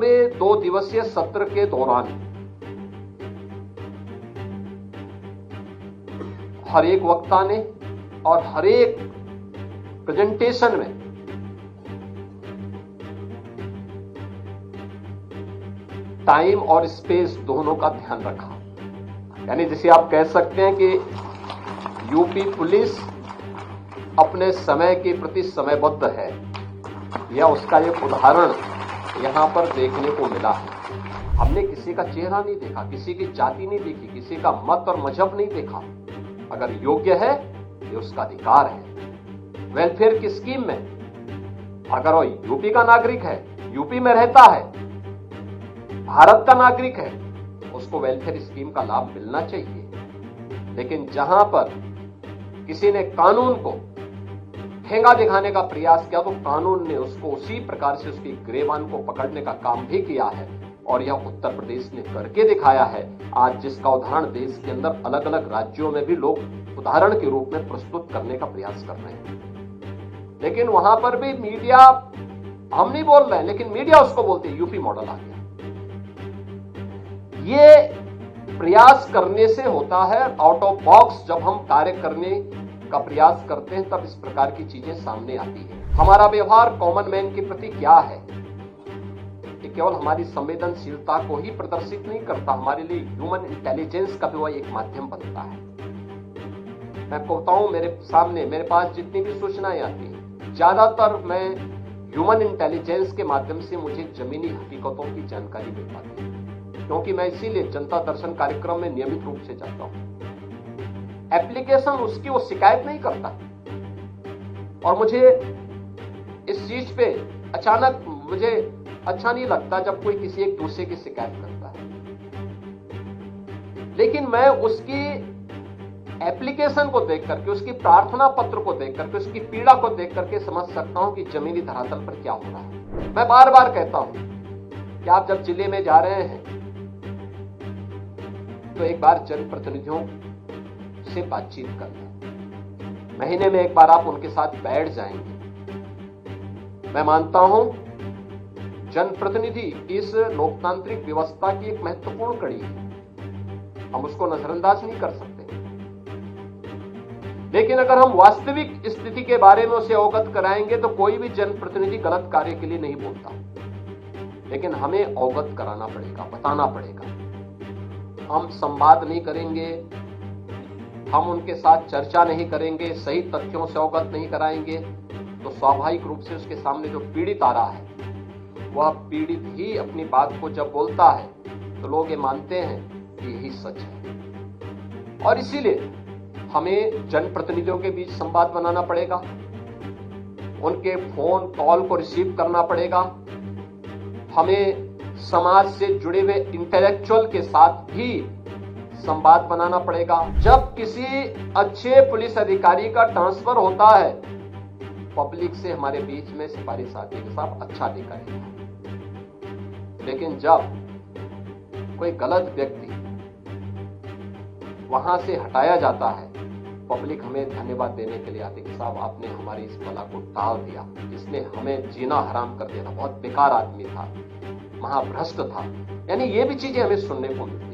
पूरे 2 दिवसीय सत्र के दौरान हर एक वक्ता ने और हर एक प्रेजेंटेशन में टाइम और स्पेस दोनों का ध्यान रखा। यानी जिसे आप कह सकते हैं कि यूपी पुलिस अपने समय के प्रति समयबद्ध है, यह उसका एक उदाहरण यहां पर देखने को मिला है। हमने किसी का चेहरा नहीं देखा, किसी की जाति नहीं देखी, किसी का मत और मजहब नहीं देखा। अगर योग्य है ये उसका अधिकार है। वेलफेयर की स्कीम में अगर वो यूपी का नागरिक है, यूपी में रहता है, भारत का नागरिक है, उसको वेलफेयर स्कीम का लाभ मिलना चाहिए। लेकिन जहां पर किसी ने कानून को ठेंगा दिखाने का प्रयास किया तो कानून ने उसको उसी प्रकार से उसकी गिरेबान को पकड़ने का काम भी किया है और यह उत्तर प्रदेश ने करके दिखाया है। आज जिसका उदाहरण देश के अंदर अलग अलग राज्यों में भी लोग उदाहरण के रूप में प्रस्तुत करने का प्रयास कर रहे हैं। लेकिन वहां पर भी मीडिया, हम नहीं बोल रहे हैं लेकिन मीडिया उसको बोलते है यूपी मॉडल आ गया। ये प्रयास करने से होता है, आउट ऑफ बॉक्स जब हम कार्य करने का प्रयास करते हैं तब इस प्रकार की चीजें सामने आती है। हमारा व्यवहार कॉमन मैन के प्रति क्या है, ये केवल हमारी संवेदनशीलता को ही प्रदर्शित नहीं करता, हमारे लिए ह्यूमन इंटेलिजेंस का भी वह एक माध्यम बनता है। मैं आपको बताऊं, मेरे सामने मेरे पास जितनी भी सूचनाएं आती हैं, ज्यादातर मैं ह्यूमन इंटेलिजेंस के माध्यम से मुझे जमीनी हकीकतों की जानकारी मिल पाती है, क्योंकि मैं इसीलिए जनता दर्शन कार्यक्रम में नियमित रूप से जाता हूं। एप्लीकेशन उसकी वो शिकायत नहीं करता और मुझे इस चीज पे अचानक मुझे अच्छा नहीं लगता जब कोई किसी एक दूसरे की शिकायत करता है, लेकिन मैं उसकी एप्लीकेशन को देख करके, उसकी प्रार्थना पत्र को देख करके, उसकी पीड़ा को देख करके समझ सकता हूं कि जमीनी धरातल पर क्या हो रहा है। मैं बार बार कहता हूं कि आप जब जिले में जा रहे हैं तो एक बार जनप्रतिनिधियों से बातचीत कर लें, महीने में एक बार आप उनके साथ बैठ जाएंगे। मैं मानता हूं जनप्रतिनिधि इस लोकतांत्रिक व्यवस्था की एक महत्वपूर्ण कड़ी है, हम उसको नजरअंदाज नहीं कर सकते। लेकिन अगर हम वास्तविक स्थिति के बारे में उसे अवगत कराएंगे तो कोई भी जनप्रतिनिधि गलत कार्य के लिए नहीं बोलता, लेकिन हमें अवगत कराना पड़ेगा, बताना पड़ेगा। हम संवाद नहीं करेंगे, हम उनके साथ चर्चा नहीं करेंगे, सही तथ्यों से अवगत नहीं कराएंगे तो स्वाभाविक रूप से उसके सामने जो पीड़ित आ रहा है वह पीड़ित ही अपनी बात को जब बोलता है तो लोग ये मानते हैं कि यही सच है। और इसीलिए हमें जनप्रतिनिधियों के बीच संवाद बनाना पड़ेगा, उनके फोन कॉल को रिसीव करना पड़ेगा, हमें समाज से जुड़े हुए इंटेलेक्चुअल के साथ भी संवाद बनाना पड़ेगा। जब किसी अच्छे पुलिस अधिकारी का ट्रांसफर होता है, पब्लिक से हमारे बीच में सिफारिश आती है कि साहब अच्छा अधिकारी है, लेकिन जब कोई गलत व्यक्ति वहां से हटाया जाता है, पब्लिक हमें धन्यवाद देने के लिए आती है कि साहब आपने हमारी इस बला को टाल दिया, इसने हमें जीना हराम कर दिया था, बहुत बेकार आदमी था, महाभ्रष्ट था। यानी ये भी चीजें हमें सुनने को मिलती है।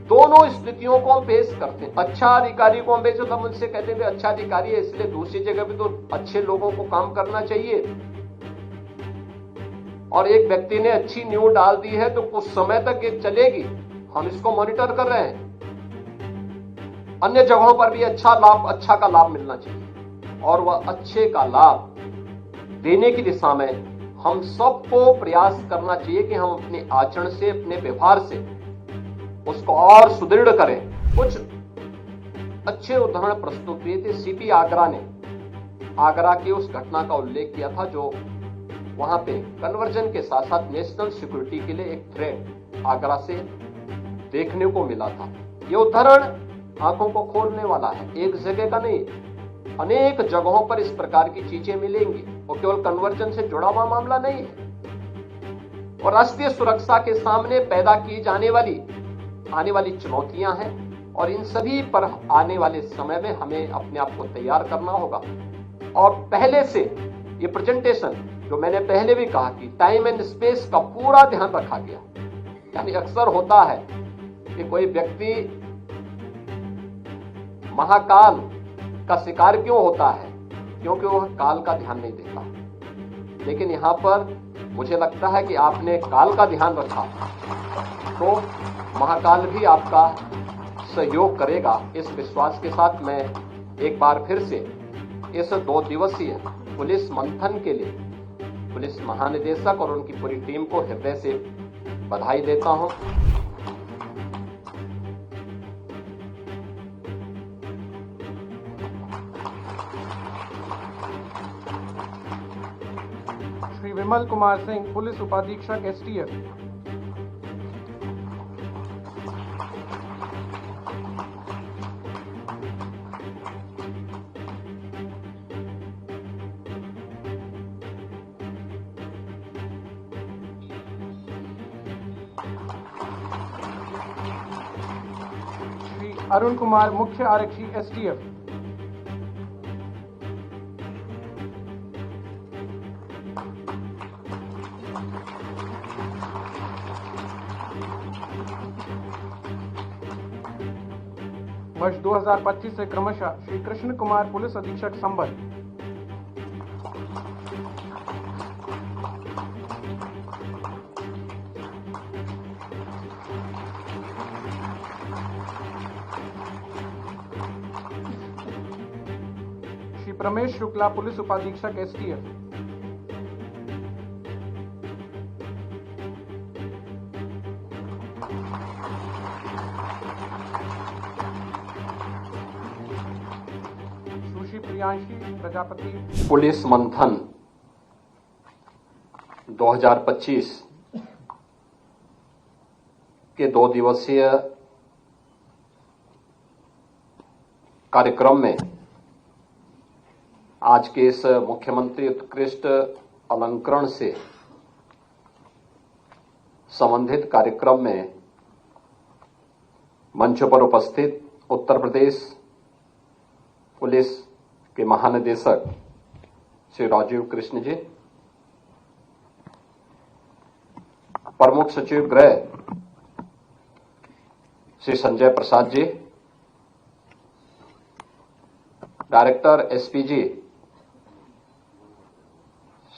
दोनों स्थितियों को हम पेश करते हैं। अच्छा अधिकारी को हम पेश होता हम उनसे कहते हैं अच्छा अधिकारी है इसलिए दूसरी जगह भी तो अच्छे लोगों को काम करना चाहिए। और एक व्यक्ति ने अच्छी न्यूज डाल दी है तो कुछ समय तक ये चलेगी, हम इसको मॉनिटर कर रहे हैं। अन्य जगहों पर भी अच्छा का लाभ मिलना चाहिए और वह अच्छे का लाभ देने की दिशा में हम सबको प्रयास करना चाहिए कि हम अपने आचरण से, अपने व्यवहार से उसको और सुदृढ़ करें। कुछ अच्छे उदाहरण प्रस्तुत किए थे। सीपी आगरा ने आगरा की उस घटना का उल्लेख किया था जो वहां पे कन्वर्जन के साथ साथ नेशनल सिक्योरिटी के लिए एक थ्रेट आगरा से देखने को मिला था। यह उदाहरण आंखों को खोलने वाला है। एक जगह का नहीं, अनेक जगहों पर इस प्रकार की चीजें मिलेंगी और केवल कन्वर्जन से जुड़ा हुआ मामला नहीं है। और राष्ट्रीय सुरक्षा के सामने पैदा की जाने वाली आने वाली चुनौतियां हैं और इन सभी पर आने वाले समय में हमें अपने आप को तैयार करना होगा। और पहले से ये प्रेजेंटेशन जो मैंने पहले भी कहा कि टाइम एंड स्पेस का पूरा ध्यान रखा गया। यानी अक्सर होता है कि कोई व्यक्ति महाकाल का शिकार क्यों होता है, क्योंकि वह काल का ध्यान नहीं देता। लेकिन यहां पर मुझे लगता है कि आपने काल का ध्यान रखा तो महाकाल भी आपका सहयोग करेगा। इस विश्वास के साथ मैं एक बार फिर से इस 2 दिवसीय पुलिस मंथन के लिए पुलिस महानिदेशक और उनकी पूरी टीम को हृदय से बधाई देता हूं। श्री विमल कुमार सिंह, पुलिस उपाधीक्षक एसटीएफ। श्री अरुण कुमार, मुख्य आरक्षी एसटीएफ। वर्ष 2025 से क्रमशः श्री कृष्ण कुमार, पुलिस अधीक्षक संभल। श्री प्रमेश शुक्ला, पुलिस उपाधीक्षक एसटीएफ। सुश्री प्रियांशी प्रजापति। पुलिस मंथन 2025 के 2 दिवसीय कार्यक्रम में आज के इस मुख्यमंत्री उत्कृष्ट अलंकरण से संबंधित कार्यक्रम में मंच पर उपस्थित उत्तर प्रदेश पुलिस के महानिदेशक श्री राजीव कृष्ण जी, प्रमुख सचिव गृह Shri Sanjay Prasad ji, director SPG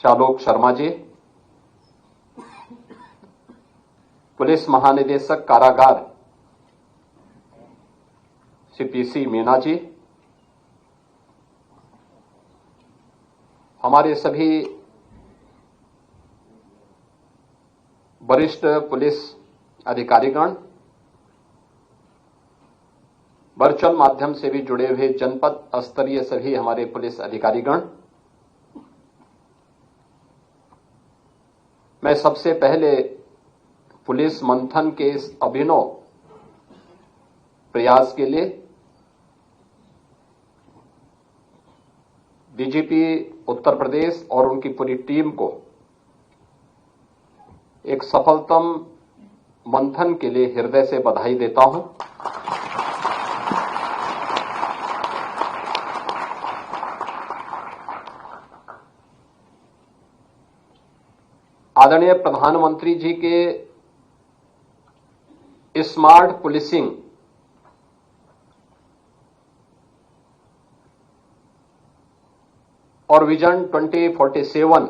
शालोक Sharma ji, police महानिदेशक कारागार श्री पीसी मीना जी, हमारे सभी वरिष्ठ पुलिस अधिकारीगण, वर्चुअल माध्यम से भी जुड़े हुए जनपद स्तरीय सभी हमारे पुलिस अधिकारीगण, मैं सबसे पहले पुलिस मंथन के इस अभिनव प्रयास के लिए डीजीपी उत्तर प्रदेश और उनकी पूरी टीम को एक सफलतम मंथन के लिए हृदय से बधाई देता हूं। आदरणीय प्रधानमंत्री जी के स्मार्ट पुलिसिंग और विजन 2047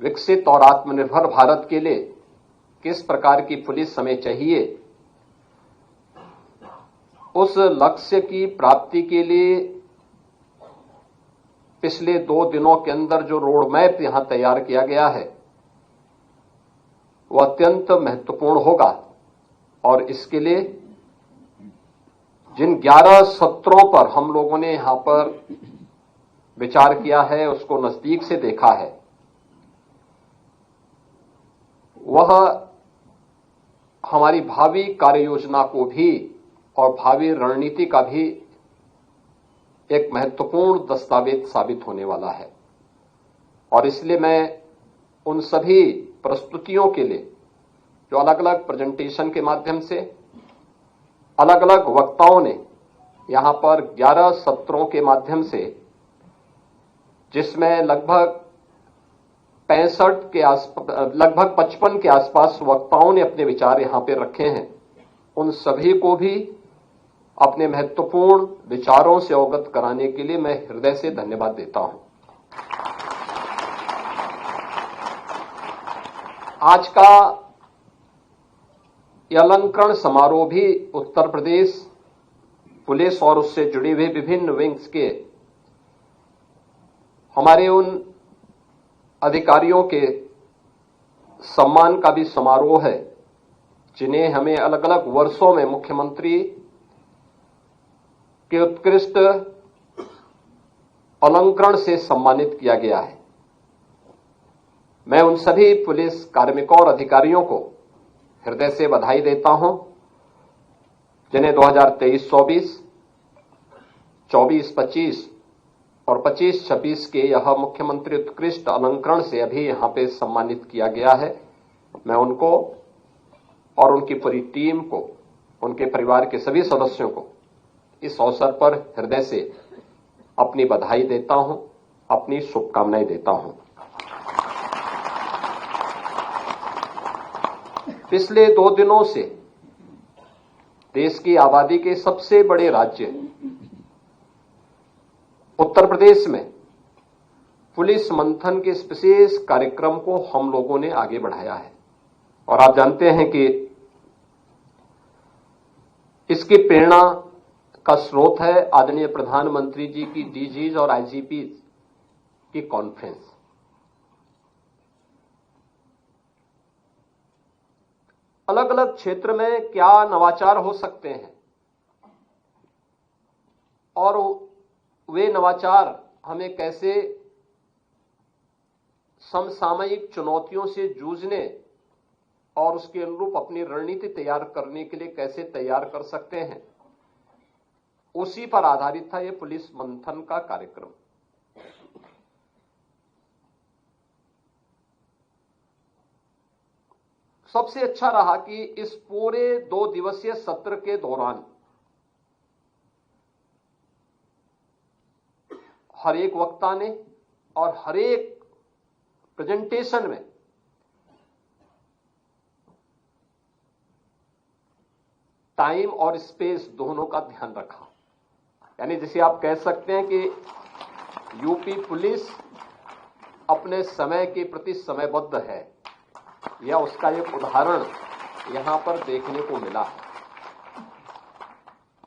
विकसित और आत्मनिर्भर भारत के लिए किस प्रकार की पुलिस हमें चाहिए, उस लक्ष्य की प्राप्ति के लिए पिछले 2 दिनों के अंदर जो रोड मैप यहां तैयार किया गया है वह अत्यंत महत्वपूर्ण होगा। और इसके लिए जिन 11 सत्रों पर हम लोगों ने यहां पर विचार किया है, उसको नजदीक से देखा है, वह हमारी भावी कार्य योजना को भी और भावी रणनीति का भी एक महत्वपूर्ण दस्तावेज साबित होने वाला है। और इसलिए मैं उन सभी प्रस्तुतियों के लिए जो अलग अलग प्रेजेंटेशन के माध्यम से अलग अलग वक्ताओं ने यहां पर 11 सत्रों के माध्यम से, जिसमें लगभग 65 के आसपास, लगभग 55 के आसपास वक्ताओं ने अपने विचार यहां पे रखे हैं। उन सभी को भी अपने महत्वपूर्ण विचारों से अवगत कराने के लिए मैं हृदय से धन्यवाद देता हूं। आज का यह अलंकरण समारोह भी उत्तर प्रदेश पुलिस और उससे जुड़ी हुई विभिन्न विंग्स के हमारे उन अधिकारियों के सम्मान का भी समारोह है जिन्हें हमें अलग अलग वर्षों में मुख्यमंत्री के उत्कृष्ट अलंकरण से सम्मानित किया गया है। मैं उन सभी पुलिस कार्मिकों और अधिकारियों को हृदय से बधाई देता हूं जिन्हें 2023-24, 24-25 और 25-26 के यह मुख्यमंत्री उत्कृष्ट अलंकरण से अभी यहां पे सम्मानित किया गया है। मैं उनको और उनकी पूरी टीम को, उनके परिवार के सभी सदस्यों को इस अवसर पर हृदय से अपनी बधाई देता हूं, अपनी शुभकामनाएं देता हूं। पिछले 2 दिनों से देश की आबादी के सबसे बड़े राज्य उत्तर प्रदेश में पुलिस मंथन के इस विशेष कार्यक्रम को हम लोगों ने आगे बढ़ाया है और आप जानते हैं कि इसकी प्रेरणा का स्रोत है आदरणीय प्रधानमंत्री जी की डीजीज और आईजीपी की कॉन्फ्रेंस। अलग अलग क्षेत्र में क्या नवाचार हो सकते हैं और वे नवाचार हमें कैसे समसामयिक चुनौतियों से जूझने और उसके अनुरूप अपनी रणनीति तैयार करने के लिए कैसे तैयार कर सकते हैं, उसी पर आधारित था यह पुलिस मंथन का कार्यक्रम। सबसे अच्छा रहा कि इस पूरे 2 दिवसीय सत्र के दौरान हर एक वक्ता ने और हर एक प्रेजेंटेशन में टाइम और स्पेस दोनों का ध्यान रखा। यानी जिसे आप कह सकते हैं कि यूपी पुलिस अपने समय के प्रति समयबद्ध है, या उसका एक उदाहरण यहां पर देखने को मिला है,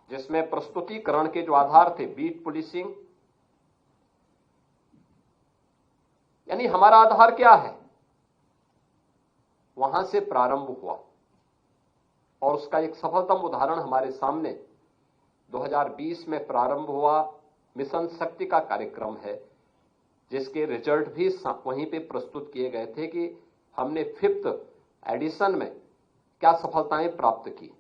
जिसमें प्रस्तुतिकरण के जो आधार थे, बीट पुलिसिंग, यानी हमारा आधार क्या है, वहां से प्रारंभ हुआ और उसका एक सफलतम उदाहरण हमारे सामने 2020 में प्रारंभ हुआ मिशन शक्ति का कार्यक्रम है, जिसके रिजल्ट भी वहीं पे प्रस्तुत किए गए थे कि हमने 5th एडिशन में क्या सफलताएं प्राप्त की।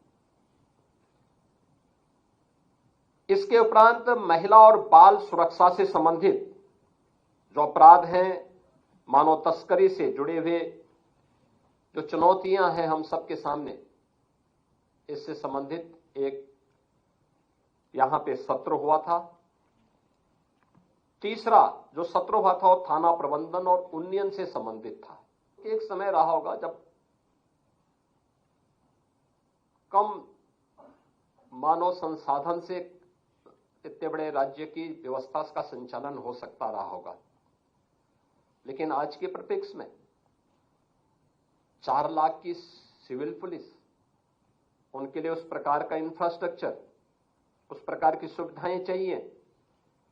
इसके उपरांत महिला और बाल सुरक्षा से संबंधित जो अपराध हैं, मानव तस्करी से जुड़े हुए जो चुनौतियां हैं हम सबके सामने, इससे संबंधित एक यहां पे सत्र हुआ था। तीसरा जो सत्र हुआ था वो थाना प्रबंधन और उन्नयन से संबंधित था। एक समय रहा होगा जब कम मानव संसाधन से इतने बड़े राज्य की व्यवस्था का संचालन हो सकता रहा होगा, लेकिन आज के परिप्रेक्ष्य में 4 लाख की सिविल पुलिस, उनके लिए उस प्रकार का इंफ्रास्ट्रक्चर, उस प्रकार की सुविधाएं चाहिए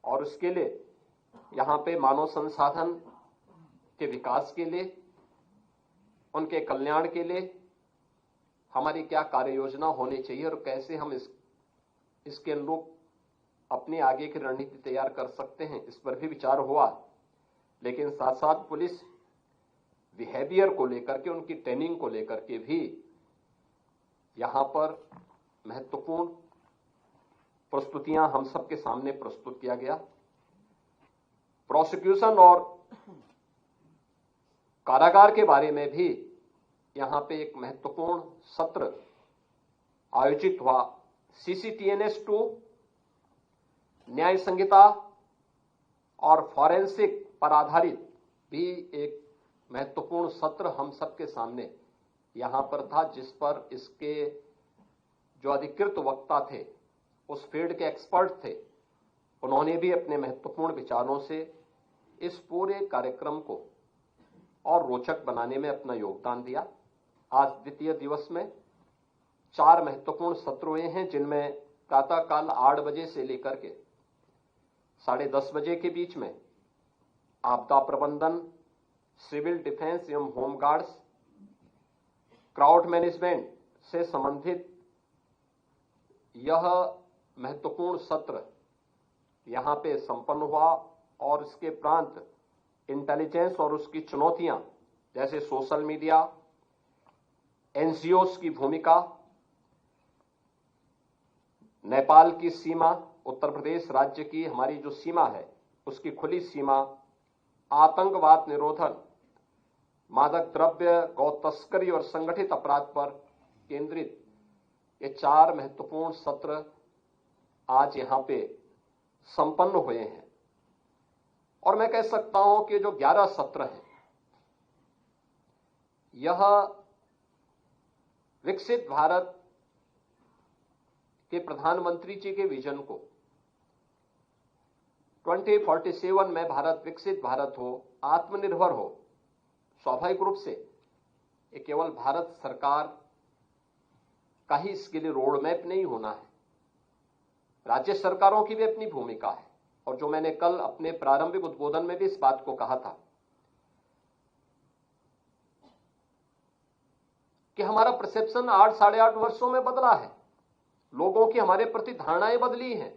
और उसके लिए यहां पे मानव संसाधन के विकास के लिए, उनके कल्याण के लिए हमारी क्या कार्य योजना होनी चाहिए और कैसे हम इसके अनुरूप अपने आगे की रणनीति तैयार कर सकते हैं, इस पर भी विचार हुआ। लेकिन साथ साथ पुलिस बिहेवियर को लेकर के, उनकी ट्रेनिंग को लेकर के भी यहां पर महत्वपूर्ण प्रस्तुतियां हम सबके सामने प्रस्तुत किया गया। प्रोसिक्यूशन और कारागार के बारे में भी यहां पे एक महत्वपूर्ण सत्र आयोजित हुआ। CCTNS 2, न्याय संहिता और फॉरेंसिक पर आधारित भी एक महत्वपूर्ण सत्र हम सबके सामने यहां पर था, जिस पर इसके जो अधिकृत वक्ता थे, उस फील्ड के एक्सपर्ट थे, उन्होंने भी अपने महत्वपूर्ण विचारों से इस पूरे कार्यक्रम को और रोचक बनाने में अपना योगदान दिया। आज द्वितीय दिवस में 4 महत्वपूर्ण सत्र हुए हैं, जिनमें प्रातःकाल 8 बजे से लेकर के 10:30 बजे के बीच में आपदा प्रबंधन, सिविल डिफेंस एवं होमगार्ड्स, क्राउड मैनेजमेंट से संबंधित यह महत्वपूर्ण सत्र यहां पे संपन्न हुआ और इसके प्रांत इंटेलिजेंस और उसकी चुनौतियां, जैसे सोशल मीडिया, एनजीओस की भूमिका, नेपाल की सीमा, उत्तर प्रदेश राज्य की हमारी जो सीमा है उसकी खुली सीमा, आतंकवाद निरोधन, मादक द्रव्य, गौ तस्करी और संगठित अपराध पर केंद्रित ये 4 महत्वपूर्ण सत्र आज यहां पे संपन्न हुए हैं। और मैं कह सकता हूं कि जो 11 सत्र हैं, यह विकसित भारत के प्रधानमंत्री जी के विजन को 2047 में भारत विकसित भारत हो, आत्मनिर्भर हो, स्वाभाविक रूप से ये केवल भारत सरकार का ही इसके लिए रोड मैप नहीं होना है, राज्य सरकारों की भी अपनी भूमिका है। और जो मैंने कल अपने प्रारंभिक उद्बोधन में भी इस बात को कहा था कि हमारा परसेप्शन 8 साढ़े 8 वर्षों में बदला है, लोगों की हमारे प्रति धारणाएं बदली हैं।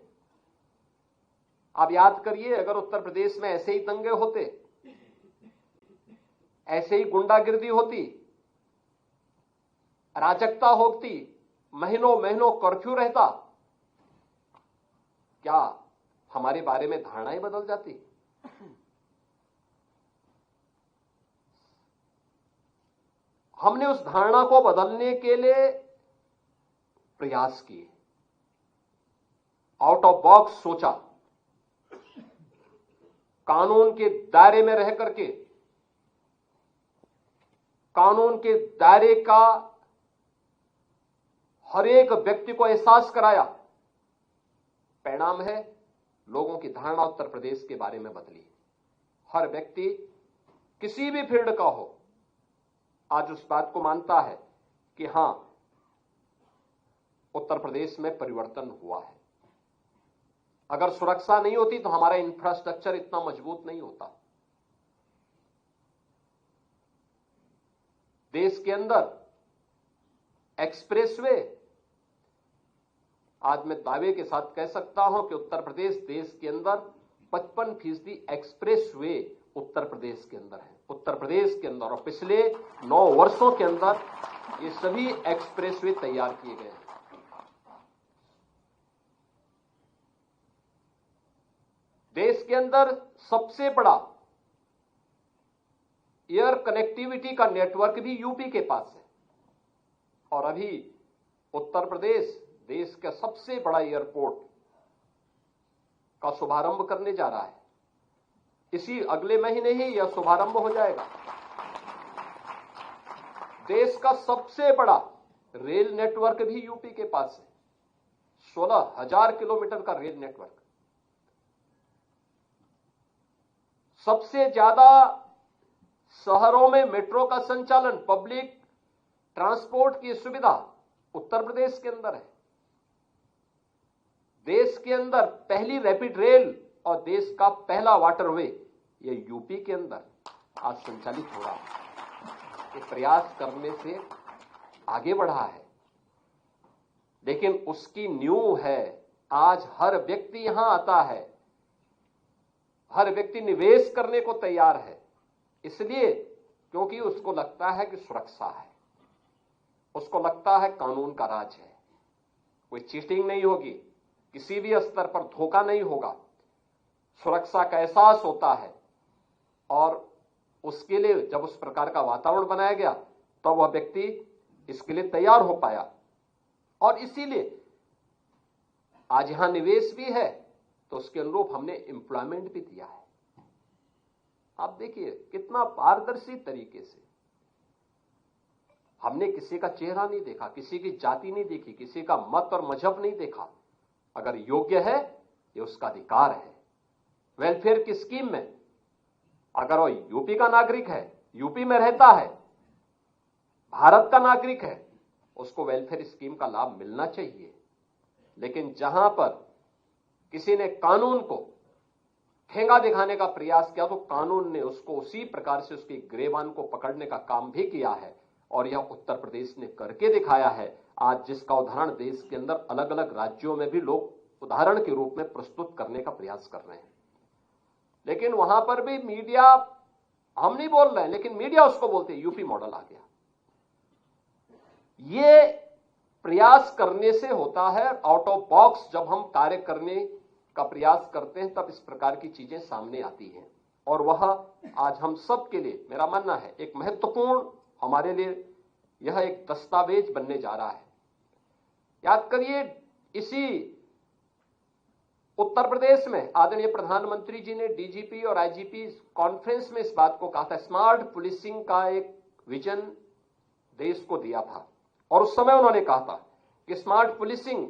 आप याद करिए, अगर उत्तर प्रदेश में ऐसे ही दंगे होते, ऐसे ही गुंडागिर्दी होती, अराजकता होती, महीनों महीनों कर्फ्यू रहता, क्या हमारे बारे में धारणाएं बदल जाती? हमने उस धारणा को बदलने के लिए प्रयास किए, आउट ऑफ बॉक्स सोचा, कानून के दायरे में रह करके कानून के दायरे का हर एक व्यक्ति को एहसास कराया। परिणाम है, लोगों की धारणा उत्तर प्रदेश के बारे में बदली। हर व्यक्ति किसी भी फील्ड का हो, आज उस बात को मानता है कि हां, उत्तर प्रदेश में परिवर्तन हुआ है। अगर सुरक्षा नहीं होती तो हमारा इंफ्रास्ट्रक्चर इतना मजबूत नहीं होता। देश के अंदर एक्सप्रेसवे, आज मैं दावे के साथ कह सकता हूं कि उत्तर प्रदेश देश के अंदर 55% एक्सप्रेसवे उत्तर प्रदेश के अंदर है। उत्तर प्रदेश के अंदर और पिछले 9 वर्षों के अंदर ये सभी एक्सप्रेसवे तैयार किए गए हैं। देश के अंदर सबसे बड़ा एयर कनेक्टिविटी का नेटवर्क भी यूपी के पास है और अभी उत्तर प्रदेश देश का सबसे बड़ा एयरपोर्ट का शुभारंभ करने जा रहा है। इसी अगले महीने ही यह शुभारंभ हो जाएगा। देश का सबसे बड़ा रेल नेटवर्क भी यूपी के पास है, 16,000 किलोमीटर का रेल नेटवर्क। सबसे ज्यादा शहरों में मेट्रो का संचालन, पब्लिक ट्रांसपोर्ट की सुविधा उत्तर प्रदेश के अंदर है। देश के अंदर पहली रैपिड रेल और देश का पहला वाटरवे ये यूपी के अंदर आज संचालित हो रहा है। ये प्रयास करने से आगे बढ़ा है, लेकिन उसकी नींव है आज हर व्यक्ति यहां आता है, हर व्यक्ति निवेश करने को तैयार है। इसलिए क्योंकि उसको लगता है कि सुरक्षा है, उसको लगता है कानून का राज है, कोई चीटिंग नहीं होगी, किसी भी स्तर पर धोखा नहीं होगा, सुरक्षा का एहसास होता है। और उसके लिए जब उस प्रकार का वातावरण बनाया गया तो वह व्यक्ति इसके लिए तैयार हो पाया और इसीलिए आज यहां निवेश भी है तो उसके अनुरूप हमने एम्प्लॉयमेंट भी दिया है। आप देखिए कितना पारदर्शी तरीके से, हमने किसी का चेहरा नहीं देखा, किसी की जाति नहीं देखी, किसी का मत और मजहब नहीं देखा। अगर योग्य है ये उसका अधिकार है। वेलफेयर की स्कीम में अगर वो यूपी का नागरिक है, यूपी में रहता है, भारत का नागरिक है, उसको वेलफेयर स्कीम का लाभ मिलना चाहिए। लेकिन जहां पर किसी ने कानून को ठेंगा दिखाने का प्रयास किया तो कानून ने उसको उसी प्रकार से उसकी गिरेबान को पकड़ने का काम भी किया है, और यह उत्तर प्रदेश ने करके दिखाया है। आज जिसका उदाहरण देश के अंदर अलग अलग राज्यों में भी लोग उदाहरण के रूप में प्रस्तुत करने का प्रयास कर रहे हैं। लेकिन वहां पर भी मीडिया, हम नहीं बोल रहे हैं लेकिन मीडिया उसको बोलते हैं यूपी मॉडल आ गया। ये प्रयास करने से होता है, आउट ऑफ बॉक्स जब हम कार्य करने का प्रयास करते हैं तब इस प्रकार की चीजें सामने आती हैं। और वह आज हम सब के लिए, मेरा मानना है, एक महत्वपूर्ण, हमारे लिए यह एक दस्तावेज बनने जा रहा है। याद करिए, इसी उत्तर प्रदेश में आदरणीय प्रधानमंत्री जी ने डीजीपी और आईजीपी कॉन्फ्रेंस में इस बात को कहा था, स्मार्ट पुलिसिंग का एक विजन देश को दिया था। और उस समय उन्होंने कहा था कि स्मार्ट पुलिसिंग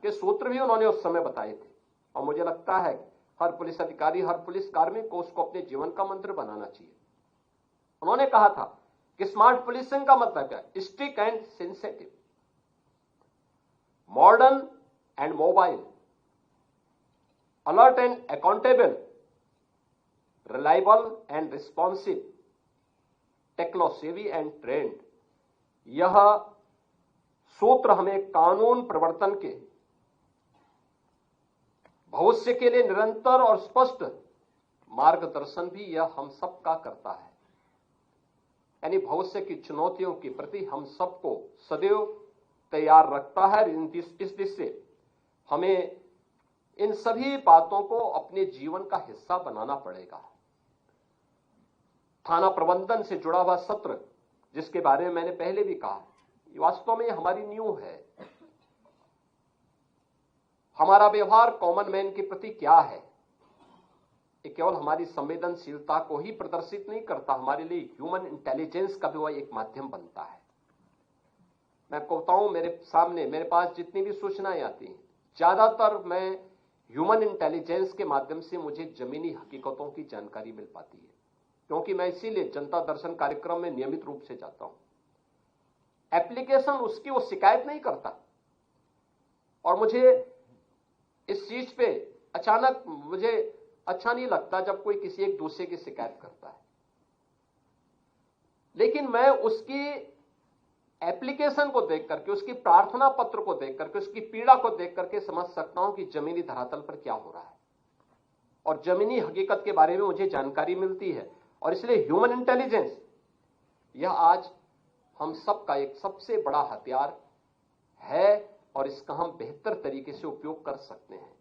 के सूत्र भी उन्होंने उस समय बताए थे। और मुझे लगता है हर पुलिस अधिकारी, हर पुलिस कार्मिक को उसको अपने जीवन का मंत्र बनाना चाहिए। उन्होंने कहा था कि स्मार्ट पुलिसिंग का मतलब क्या है? Strict and sensitive, modern and mobile, alert and accountable, reliable and responsive, techno savvy and trained. यह सूत्र हमें कानून प्रवर्तन के भविष्य के लिए निरंतर और स्पष्ट मार्गदर्शन भी यह हम सबका करता है। यानी भविष्य की चुनौतियों के प्रति हम सबको सदैव तैयार रखता है। इस दृष्टि से हमें इन सभी बातों को अपने जीवन का हिस्सा बनाना पड़ेगा। थाना प्रबंधन से जुड़ा हुआ सत्र, जिसके बारे में मैंने पहले भी कहा, वास्तव में हमारी नींव है। हमारा व्यवहार कॉमन मैन के प्रति क्या है, ये केवल हमारी संवेदनशीलता को ही प्रदर्शित नहीं करता, हमारे लिए ह्यूमन इंटेलिजेंस का भी वह एक माध्यम बनता है। मैं कहता हूं, मेरे सामने, मेरे पास जितनी भी सूचनाएं आती हैं, ज्यादातर मैं ह्यूमन इंटेलिजेंस के माध्यम से मुझे जमीनी हकीकतों की जानकारी मिल पाती है। क्योंकि मैं इसीलिए जनता दर्शन कार्यक्रम में नियमित रूप से जाता हूं। एप्लीकेशन उसकी वो शिकायत नहीं करता, और मुझे इस चीज पे अचानक मुझे अच्छा नहीं लगता जब कोई किसी एक दूसरे की शिकायत करता है। लेकिन मैं उसकी एप्लीकेशन को देख करके, उसकी प्रार्थना पत्र को देख करके, उसकी पीड़ा को देख करके समझ सकता हूं कि जमीनी धरातल पर क्या हो रहा है, और जमीनी हकीकत के बारे में मुझे जानकारी मिलती है। और इसलिए ह्यूमन इंटेलिजेंस यह आज हम सबका एक सबसे बड़ा हथियार है, और इसका हम बेहतर तरीके से उपयोग कर सकते हैं।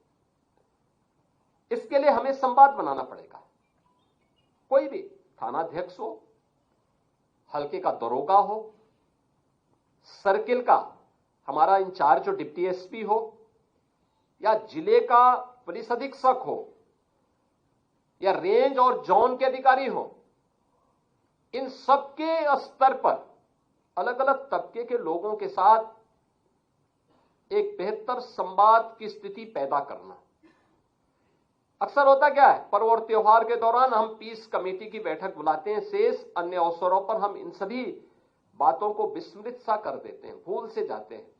इसके लिए हमें संवाद बनाना पड़ेगा। कोई भी थानाध्यक्ष हो, हल्के का दरोगा हो, सर्किल का हमारा इंचार्ज जो डिप्टी एसपी हो, या जिले का पुलिस अधीक्षक हो, या रेंज और जोन के अधिकारी हो, इन सबके स्तर पर अलग अलग तबके के लोगों के साथ एक बेहतर संवाद की स्थिति पैदा करना। अक्सर होता क्या है, पर्व और त्योहार के दौरान हम पीस कमेटी की बैठक बुलाते हैं, शेष अन्य अवसरों पर हम इन सभी बातों को विस्मृत सा कर देते हैं, भूल से जाते हैं।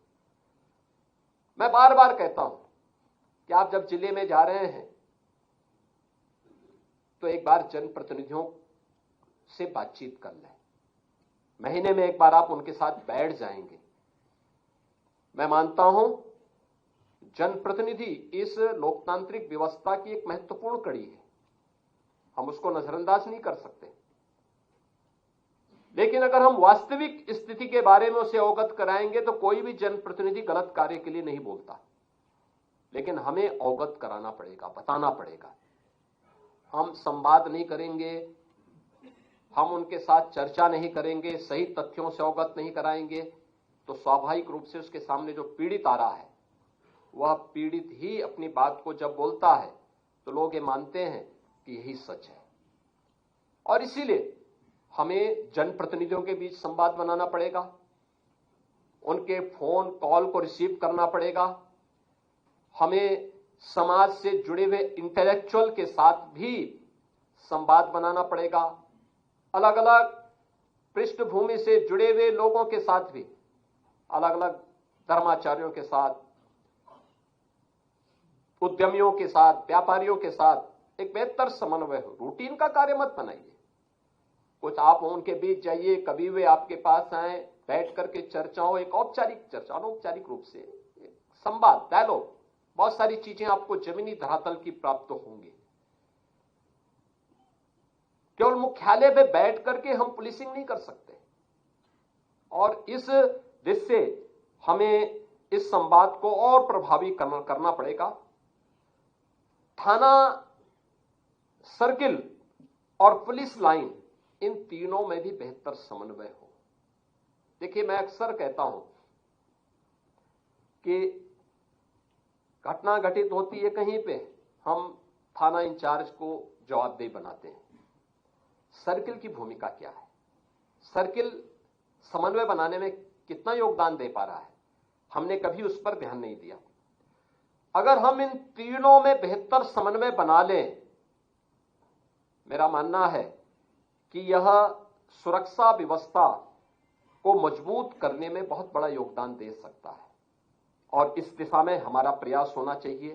मैं बार बार कहता हूं कि आप जब जिले में जा रहे हैं तो एक बार जनप्रतिनिधियों से बातचीत कर लें। महीने में एक बार आप उनके साथ बैठ जाएंगे। मैं मानता हूं जनप्रतिनिधि इस लोकतांत्रिक व्यवस्था की एक महत्वपूर्ण कड़ी है, हम उसको नजरअंदाज नहीं कर सकते। लेकिन अगर हम वास्तविक स्थिति के बारे में उसे अवगत कराएंगे तो कोई भी जनप्रतिनिधि गलत कार्य के लिए नहीं बोलता, लेकिन हमें अवगत कराना पड़ेगा, बताना पड़ेगा। हम संवाद नहीं करेंगे, हम उनके साथ चर्चा नहीं करेंगे, सही तथ्यों से अवगत नहीं कराएंगे, तो स्वाभाविक रूप से उसके सामने जो पीड़ित आ रहा है वह पीड़ित ही अपनी बात को जब बोलता है तो लोग ये मानते हैं कि यही सच है। और इसीलिए हमें जनप्रतिनिधियों के बीच संवाद बनाना पड़ेगा, उनके फोन कॉल को रिसीव करना पड़ेगा, हमें समाज से जुड़े हुए इंटेलेक्चुअल के साथ भी संवाद बनाना पड़ेगा, अलग अलग पृष्ठभूमि से जुड़े हुए लोगों के साथ भी, अलग अलग धर्माचार्यों के साथ, उद्यमियों के साथ, व्यापारियों के साथ एक बेहतर समन्वय हो। रूटीन का कार्य मत बनाइए, कुछ आप उनके बीच जाइए, कभी वे आपके पास आए, बैठ करके चर्चा हो, एक औपचारिक चर्चा, अनौपचारिक रूप से संवाद, डायलॉग, बहुत सारी चीजें आपको जमीनी धरातल की प्राप्त होंगी। केवल मुख्यालय में बैठ करके हम पुलिसिंग नहीं कर सकते, और इस दृष्टि से हमें इस संवाद को और प्रभावी करना पड़ेगा। थाना, सर्किल और पुलिस लाइन, इन तीनों में भी बेहतर समन्वय हो। देखिए, मैं अक्सर कहता हूं कि घटना घटित होती है कहीं पे, हम थाना इंचार्ज को जवाबदेह बनाते हैं। सर्किल की भूमिका क्या है? सर्किल समन्वय बनाने में कितना योगदान दे पा रहा है? हमने कभी उस पर ध्यान नहीं दिया। अगर हम इन तीनों में बेहतर समन्वय बना लें, मेरा मानना है कि यह सुरक्षा व्यवस्था को मजबूत करने में बहुत बड़ा योगदान दे सकता है, और इस दिशा में हमारा प्रयास होना चाहिए।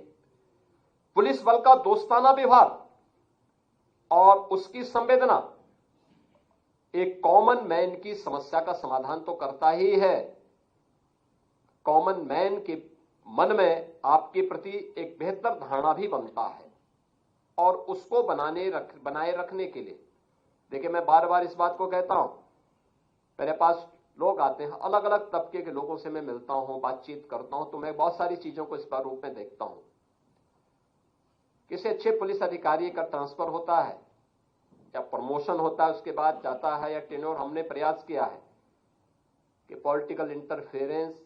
पुलिस बल का दोस्ताना व्यवहार और उसकी संवेदना एक कॉमन मैन की समस्या का समाधान तो करता ही है। कॉमन मैन के मन में आपके प्रति एक बेहतर धारणा भी बनता है, और उसको बनाए रखने के लिए, देखिए, मैं बार बार इस बात को कहता हूं, मेरे पास लोग आते हैं, अलग अलग तबके के लोगों से मैं मिलता हूं, बातचीत करता हूं, तो मैं बहुत सारी चीजों को इस बार रूप में देखता हूं। किसी अच्छे पुलिस अधिकारी का ट्रांसफर होता है या प्रमोशन होता है, उसके बाद जाता है, या टेन्योर, हमने प्रयास किया है कि पॉलिटिकल इंटरफेरेंस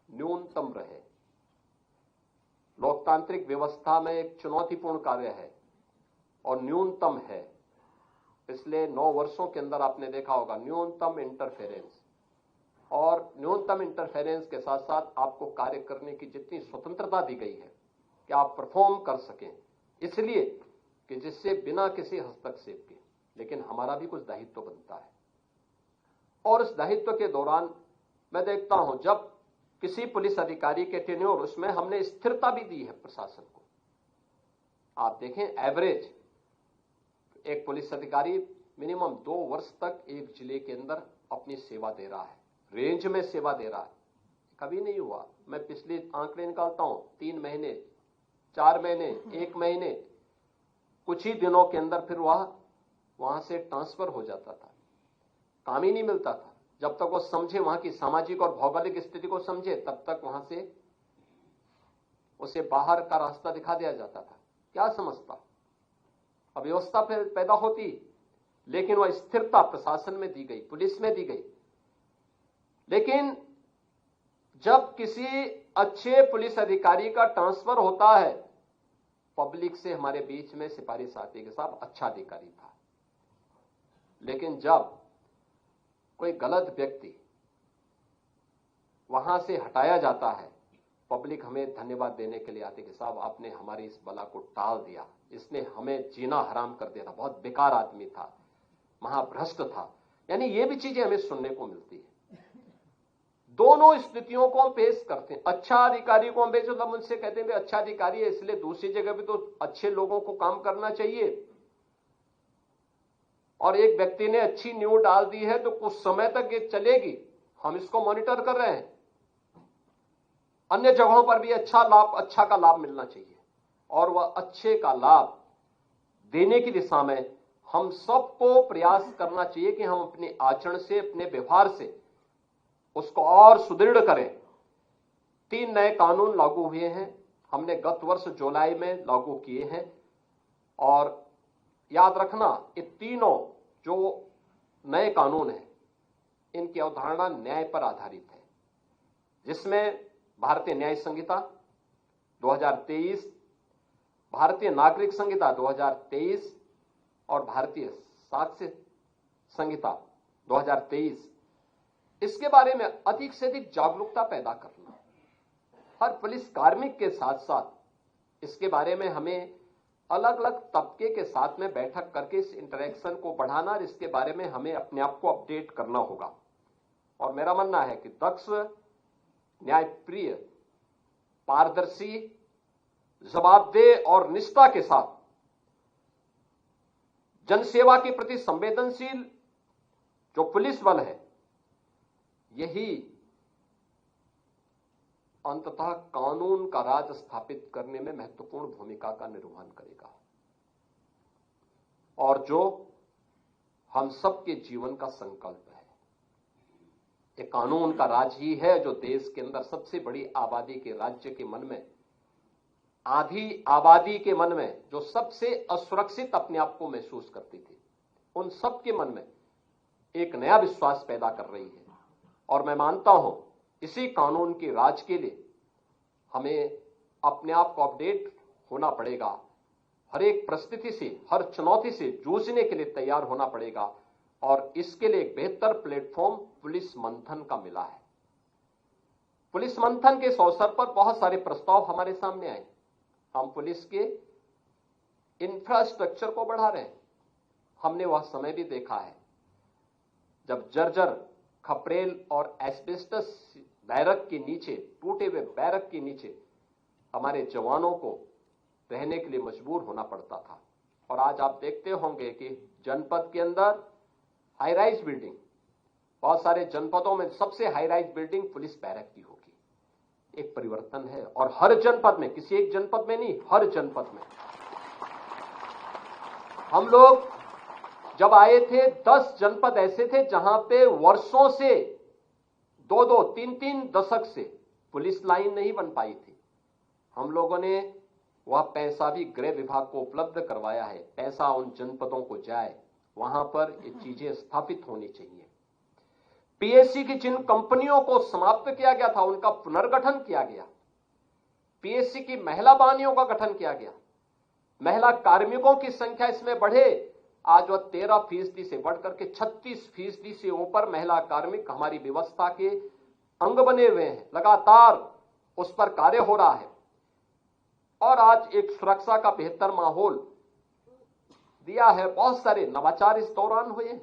न्यूनतम रहे। लोकतांत्रिक व्यवस्था में एक चुनौतीपूर्ण कार्य है और न्यूनतम है। पिछले 9 वर्षों के अंदर आपने देखा होगा न्यूनतम इंटरफेरेंस, और न्यूनतम इंटरफेरेंस के साथ साथ आपको कार्य करने की जितनी स्वतंत्रता दी गई है कि आप परफॉर्म कर सकें, इसलिए कि जिससे बिना किसी हस्तक्षेप के, लेकिन हमारा भी कुछ दायित्व बनता है। और इस दायित्व के दौरान मैं देखता हूं, जब किसी पुलिस अधिकारी के टेन्योर, उसमें हमने स्थिरता भी दी है प्रशासन को। आप देखें, एवरेज एक पुलिस अधिकारी मिनिमम 2 वर्ष तक एक जिले के अंदर अपनी सेवा दे रहा है, रेंज में सेवा दे रहा है। कभी नहीं हुआ, मैं पिछले आंकड़े निकालता हूं, 3 महीने, 4 महीने, 1 महीने, कुछ ही दिनों के अंदर फिर वहां से ट्रांसफर हो जाता था। काम ही नहीं मिलता था। जब तक वो समझे, वहां की सामाजिक और भौगोलिक स्थिति को समझे, तब तक वहां से उसे बाहर का रास्ता दिखा दिया जाता था। क्या समझता? अव्यवस्था पैदा होती, लेकिन वह स्थिरता प्रशासन में दी गई, पुलिस में दी गई। लेकिन जब किसी अच्छे पुलिस अधिकारी का ट्रांसफर होता है, पब्लिक से हमारे बीच में सिफारिश आती के साथ अच्छा अधिकारी था, लेकिन जब कोई गलत व्यक्ति वहां से हटाया जाता है, पब्लिक हमें धन्यवाद देने के लिए आती कि साहब आपने हमारी इस बला को टाल दिया, इसने हमें जीना हराम कर दिया था, बहुत बेकार आदमी था, महाभ्रष्ट था। यानी ये भी चीजें हमें सुनने को मिलती है। दोनों स्थितियों को हम पेश करते हैं। अच्छा अधिकारी को हम बेशुद्ध उनसे कहते हैं अच्छा अधिकारी है, इसलिए दूसरी जगह भी तो अच्छे लोगों को काम करना चाहिए। और एक व्यक्ति ने अच्छी न्यूज डाल दी है तो कुछ समय तक ये चलेगी, हम इसको मॉनिटर कर रहे हैं। अन्य जगहों पर भी अच्छा का लाभ मिलना चाहिए, और वह अच्छे का लाभ देने की दिशा में हम सबको प्रयास करना चाहिए कि हम अपने आचरण से, अपने व्यवहार से उसको और सुदृढ़ करें। 3 नए कानून लागू हुए हैं, हमने गत वर्ष जुलाई में लागू किए हैं, और याद रखना, ये तीनों जो नए कानून हैं, इनकी अवधारणा न्याय पर आधारित है, जिसमें भारतीय न्याय संहिता 2023, भारतीय नागरिक संहिता 2023 और भारतीय साक्ष्य संहिता 2023, इसके बारे में अधिक से अधिक जागरूकता पैदा करना, हर पुलिस कार्मिक के साथ साथ इसके बारे में हमें अलग अलग तबके के साथ में बैठक करके इस इंटरेक्शन को बढ़ाना और इसके बारे में हमें अपने आप को अपडेट करना होगा। और मेरा मानना है कि दक्ष, न्यायप्रिय, पारदर्शी, जवाबदेह और निष्ठा के साथ जनसेवा के प्रति संवेदनशील जो पुलिस बल है, यही अंततः कानून का राज स्थापित करने में महत्वपूर्ण भूमिका का निर्वहन करेगा और जो हम सबके जीवन का संकल्प है। ये कानून का राज ही है जो देश के अंदर सबसे बड़ी आबादी के राज्य के मन में, आधी आबादी के मन में जो सबसे असुरक्षित अपने आप को महसूस करती थी, उन सबके मन में एक नया विश्वास पैदा कर रही है। और मैं मानता हूं इसी कानून के राज के लिए हमें अपने आप को अपडेट होना पड़ेगा, हर एक परिस्थिति से, हर चुनौती से जूझने के लिए तैयार होना पड़ेगा और इसके लिए एक बेहतर प्लेटफॉर्म पुलिस मंथन का मिला है। पुलिस मंथन के इस अवसर पर बहुत सारे प्रस्ताव हमारे सामने आए। हम पुलिस के इंफ्रास्ट्रक्चर को बढ़ा रहे हैं। हमने वह समय भी देखा है जब जर्जर, खपरेल और एस्बेस्टस बैरक के नीचे, टूटे हुए बैरक के नीचे हमारे जवानों को रहने के लिए मजबूर होना पड़ता था। और आज आप देखते होंगे कि जनपद के अंदर हाई राइज बिल्डिंग, बहुत सारे जनपदों में सबसे high rise building police barrack की होगी। एक परिवर्तन है और हर जनपद में, किसी एक जनपद में नहीं, हर जनपद में। हम लोग जब आए थे 10 जनपद ऐसे थे जहां पे वर्षों से 2-2, 3-3 दशक से पुलिस लाइन नहीं बन पाई थी। हम लोगों ने वह पैसा भी गृह विभाग को उपलब्ध करवाया है। पैसा उन जनपदों को जाए, वहां पर ये चीजें स्थापित होनी चाहिए। पीएससी की जिन कंपनियों को समाप्त किया गया था उनका पुनर्गठन किया गया। पीएससी की महिला बाहिनियों का गठन किया गया। महिला कार्मिकों की संख्या इसमें बढ़े। आज वह 13% से बढ़कर के 36% से ऊपर महिला कार्मिक हमारी व्यवस्था के अंग बने हुए हैं। लगातार उस पर कार्य हो रहा है और आज एक सुरक्षा का बेहतर माहौल दिया है। बहुत सारे नवाचार इस दौरान हुए हैं।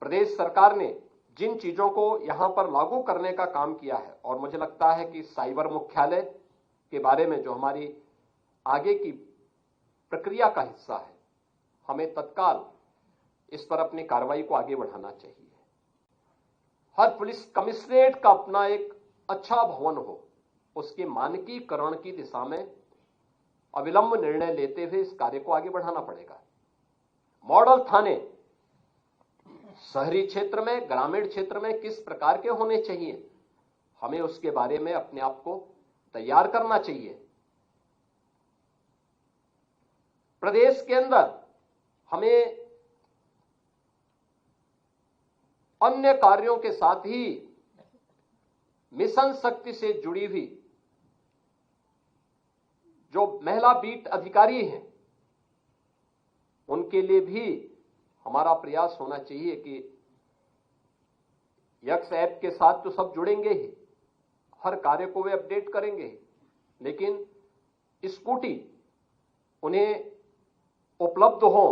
प्रदेश सरकार ने जिन चीजों को यहां पर लागू करने का काम किया है, और मुझे लगता है कि साइबर मुख्यालय के बारे में जो हमारी आगे की प्रक्रिया का हिस्सा है, हमें तत्काल इस पर अपनी कार्रवाई को आगे बढ़ाना चाहिए। हर पुलिस कमिश्नरेट का अपना एक अच्छा भवन हो, उसके मानकीकरण की दिशा में अविलंब निर्णय लेते हुए इस कार्य को आगे बढ़ाना पड़ेगा। मॉडल थाने शहरी क्षेत्र में, ग्रामीण क्षेत्र में किस प्रकार के होने चाहिए, हमें उसके बारे में अपने आप को तैयार करना चाहिए। प्रदेश के अंदर हमें अन्य कार्यों के साथ ही मिशन शक्ति से जुड़ी हुई जो महिला बीट अधिकारी हैं, उनके लिए भी हमारा प्रयास होना चाहिए कि यक्स ऐप के साथ तो सब जुड़ेंगे ही, हर कार्य को वे अपडेट करेंगे ही, लेकिन स्कूटी उन्हें उपलब्ध हो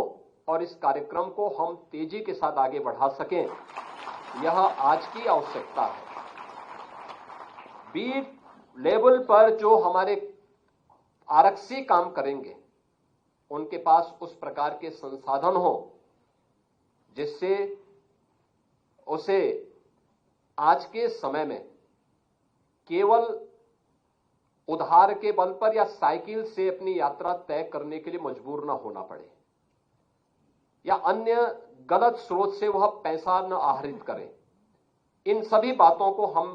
और इस कार्यक्रम को हम तेजी के साथ आगे बढ़ा सकें, यह आज की आवश्यकता है। बीट लेवल पर जो हमारे आरक्षी काम करेंगे, उनके पास उस प्रकार के संसाधन हो जिससे उसे आज के समय में केवल उधार के बल पर या साइकिल से अपनी यात्रा तय करने के लिए मजबूर न होना पड़े या अन्य गलत स्रोत से वह पैसा न आहरित करें। इन सभी बातों को हम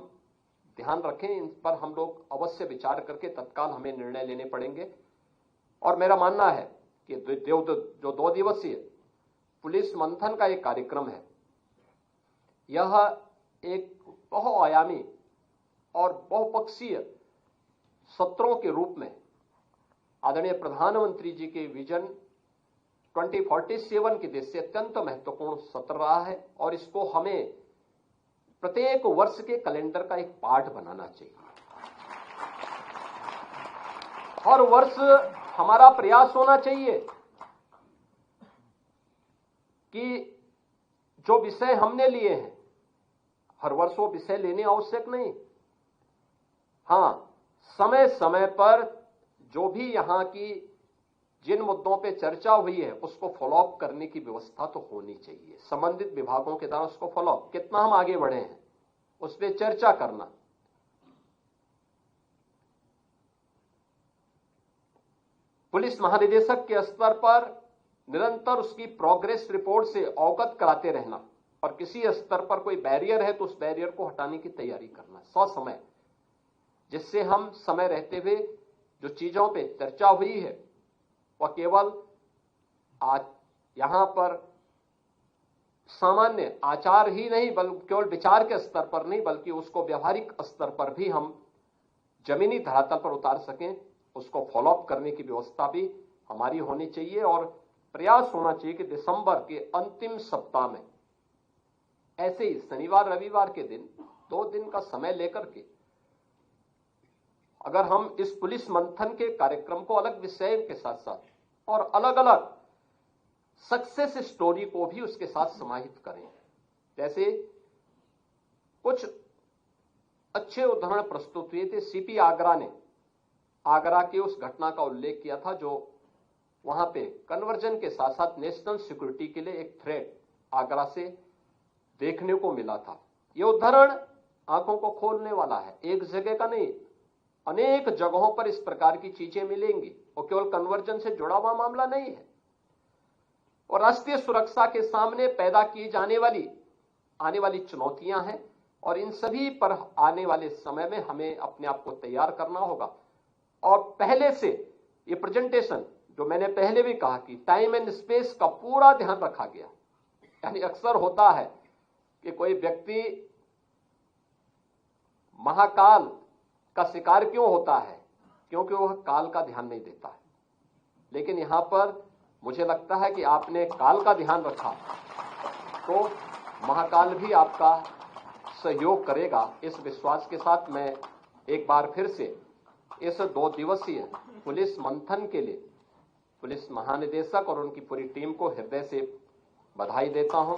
ध्यान रखें, इन पर हम लोग अवश्य विचार करके तत्काल हमें निर्णय लेने पड़ेंगे। और मेरा मानना है कि जो 2 दिवसीय पुलिस मंथन का एक कार्यक्रम है, यह एक बहुआयामी और बहुपक्षीय सत्रों के रूप में आदरणीय प्रधानमंत्री जी के विजन 2047 की दृष्टि से अत्यंत महत्वपूर्ण सत्र रहा है और इसको हमें प्रत्येक वर्ष के कैलेंडर का एक पार्ट बनाना चाहिए। हर वर्ष हमारा प्रयास होना चाहिए कि जो विषय हमने लिए हैं हर वर्ष वो विषय लेने आवश्यक नहीं। हां, समय समय पर जो भी यहां की जिन मुद्दों पे चर्चा हुई है उसको फॉलोअप करने की व्यवस्था तो होनी चाहिए। संबंधित विभागों के द्वारा उसको फॉलोअप कितना हम आगे बढ़े हैं उस पर चर्चा करना। पुलिस महानिदेशक के स्तर पर निरंतर उसकी प्रोग्रेस रिपोर्ट से अवगत कराते रहना और किसी स्तर पर कोई बैरियर है तो उस बैरियर को हटाने की तैयारी करना ससमय, जिससे हम समय रहते हुए जो चीजों पे चर्चा हुई है वह केवल आज यहां पर सामान्य आचार ही नहीं बल्कि केवल विचार के स्तर पर नहीं बल्कि उसको व्यवहारिक स्तर पर भी हम जमीनी धरातल पर उतार सकें, उसको फॉलोअप करने की व्यवस्था भी हमारी होनी चाहिए। और प्रयास होना चाहिए कि दिसंबर के अंतिम सप्ताह में ऐसे ही शनिवार रविवार के दिन 2 दिन का समय लेकर के अगर हम इस पुलिस मंथन के कार्यक्रम को अलग विषय के साथ साथ और अलग अलग सक्सेस स्टोरी को भी उसके साथ समाहित करें। जैसे कुछ अच्छे उदाहरण प्रस्तुत हुए थे। सीपी आगरा ने आगरा की उस घटना का उल्लेख किया था जो वहां पे कन्वर्जन के साथ साथ नेशनल सिक्योरिटी के लिए एक थ्रेट आगरा से देखने को मिला था। यह उदाहरण आंखों को खोलने वाला है। एक जगह का नहीं, अनेक जगहों पर इस प्रकार की चीजें मिलेंगी और केवल कन्वर्जन से जुड़ा हुआ मामला नहीं है। और राष्ट्रीय सुरक्षा के सामने पैदा की जाने वाली आने वाली चुनौतियां हैं और इन सभी पर आने वाले समय में हमें अपने आप को तैयार करना होगा। और पहले से ये प्रेजेंटेशन जो मैंने पहले भी कहा कि टाइम एंड स्पेस का पूरा ध्यान रखा गया। यानी अक्सर होता है कि कोई व्यक्ति महाकाल का शिकार क्यों होता है, क्योंकि वह काल का ध्यान नहीं देता है। लेकिन यहां पर मुझे लगता है कि आपने काल का ध्यान रखा तो महाकाल भी आपका सहयोग करेगा। इस विश्वास के साथ मैं एक बार फिर से इस 2 दिवसीय पुलिस मंथन के लिए पुलिस महानिदेशक और उनकी पूरी टीम को हृदय से बधाई देता हूं।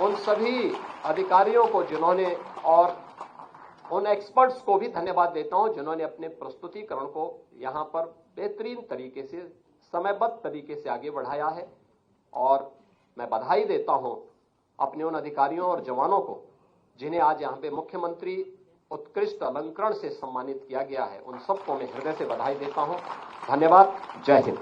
उन सभी अधिकारियों को जिन्होंने और उन एक्सपर्ट्स को भी धन्यवाद देता हूं जिन्होंने अपने प्रस्तुतिकरण को यहां पर बेहतरीन तरीके से समयबद्ध तरीके से आगे बढ़ाया है। और मैं बधाई देता हूं अपने उन अधिकारियों और जवानों को जिन्हें आज यहां पे मुख्यमंत्री उत्कृष्ट अलंकरण से सम्मानित किया गया है। उन सबको मैं हृदय से बधाई देता हूं। धन्यवाद। जय हिंद।